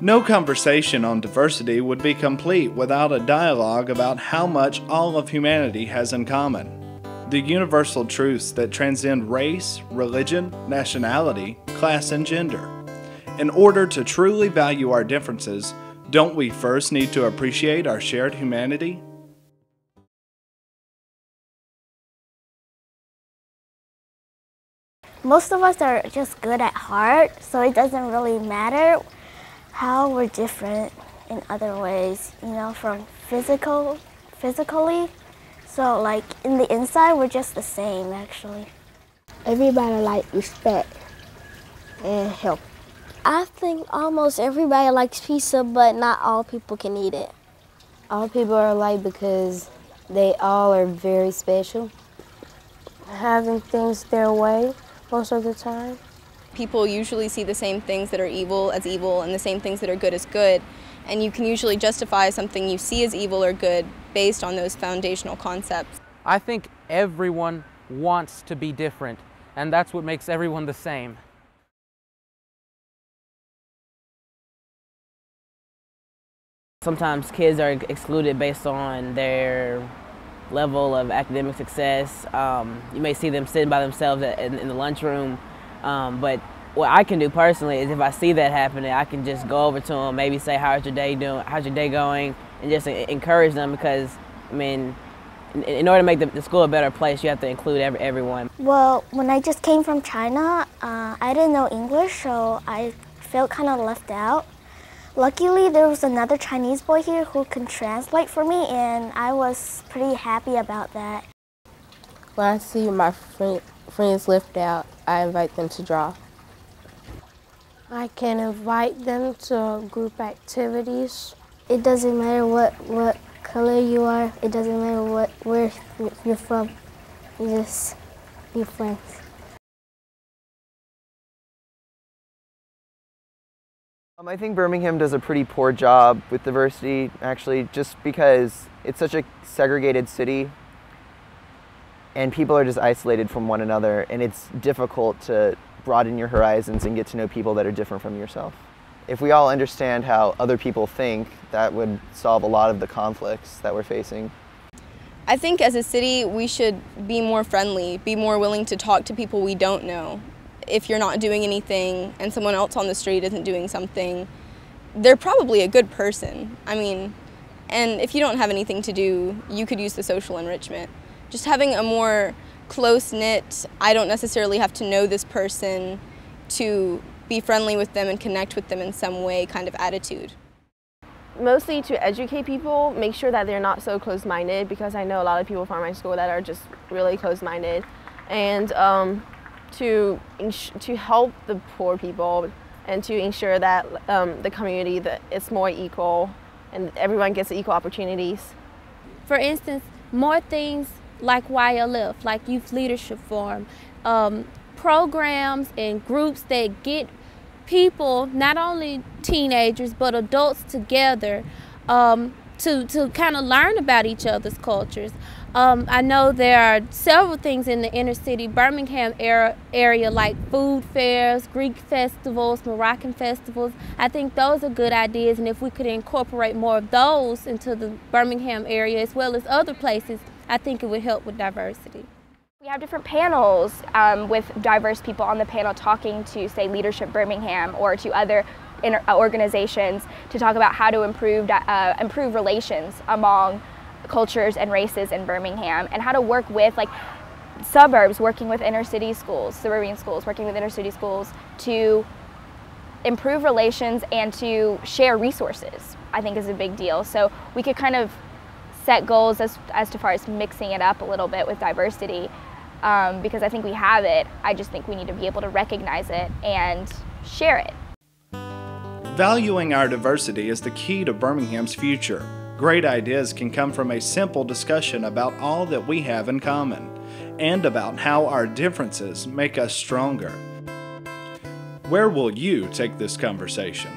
No conversation on diversity would be complete without a dialogue about how much all of humanity has in common. The universal truths that transcend race, religion, nationality, class, and gender. In order to truly value our differences, don't we first need to appreciate our shared humanity? Most of us are just good at heart, so it doesn't really matter how we're different in other ways, from physically. So like in the inside, we're just the same actually. Everybody like respect and help. I think almost everybody likes pizza, but not all people can eat it. All people are alike because they all are very special. Having things their way most of the time. People usually see the same things that are evil as evil and the same things that are good as good. And you can usually justify something you see as evil or good based on those foundational concepts. I think everyone wants to be different, and that's what makes everyone the same. Sometimes kids are excluded based on their level of academic success. You may see them sitting by themselves in the lunchroom, but what I can do personally is if I see that happening, I can just go over to them, maybe say, how's your day doing? How's your day going? And just encourage them because, I mean, in order to make the school a better place, you have to include everyone. Well, when I just came from China, I didn't know English, so I felt kind of left out. Luckily, there was another Chinese boy here who can translate for me, and I was pretty happy about that. When I see my friends left out, I invite them to draw. I can invite them to group activities. It doesn't matter what color you are. It doesn't matter where you're from. You just be friends. I think Birmingham does a pretty poor job with diversity, actually, just because it's such a segregated city and people are just isolated from one another, and it's difficult to broaden your horizons and get to know people that are different from yourself. If we all understand how other people think, that would solve a lot of the conflicts that we're facing. I think as a city, we should be more friendly, be more willing to talk to people we don't know. If you're not doing anything and someone else on the street isn't doing something, they're probably a good person. I mean, and if you don't have anything to do, you could use the social enrichment. Just having a more close-knit, I don't necessarily have to know this person to be friendly with them and connect with them in some way kind of attitude. Mostly to educate people, make sure that they're not so closed-minded, because I know a lot of people from my school that are just really closed-minded. And to help the poor people and to ensure that the community that it's more equal and everyone gets equal opportunities. For instance, more things like YLF, like Youth Leadership Forum, programs and groups that get people, not only teenagers but adults together to kind of learn about each other's cultures. I know there are several things in the inner city Birmingham area like food fairs, Greek festivals, Moroccan festivals. I think those are good ideas, and if we could incorporate more of those into the Birmingham area as well as other places, I think it would help with diversity. We have different panels with diverse people on the panel talking to, say, Leadership Birmingham or to other organizations to talk about how to improve relations among cultures and races in Birmingham, and how to work with suburbs, working with inner city schools, suburban schools, working with inner city schools to improve relations and to share resources, I think is a big deal. So we could kind of set goals as far as mixing it up a little bit with diversity, because I think we have it. I just think we need to be able to recognize it and share it. Valuing our diversity is the key to Birmingham's future. Great ideas can come from a simple discussion about all that we have in common, and about how our differences make us stronger. Where will you take this conversation?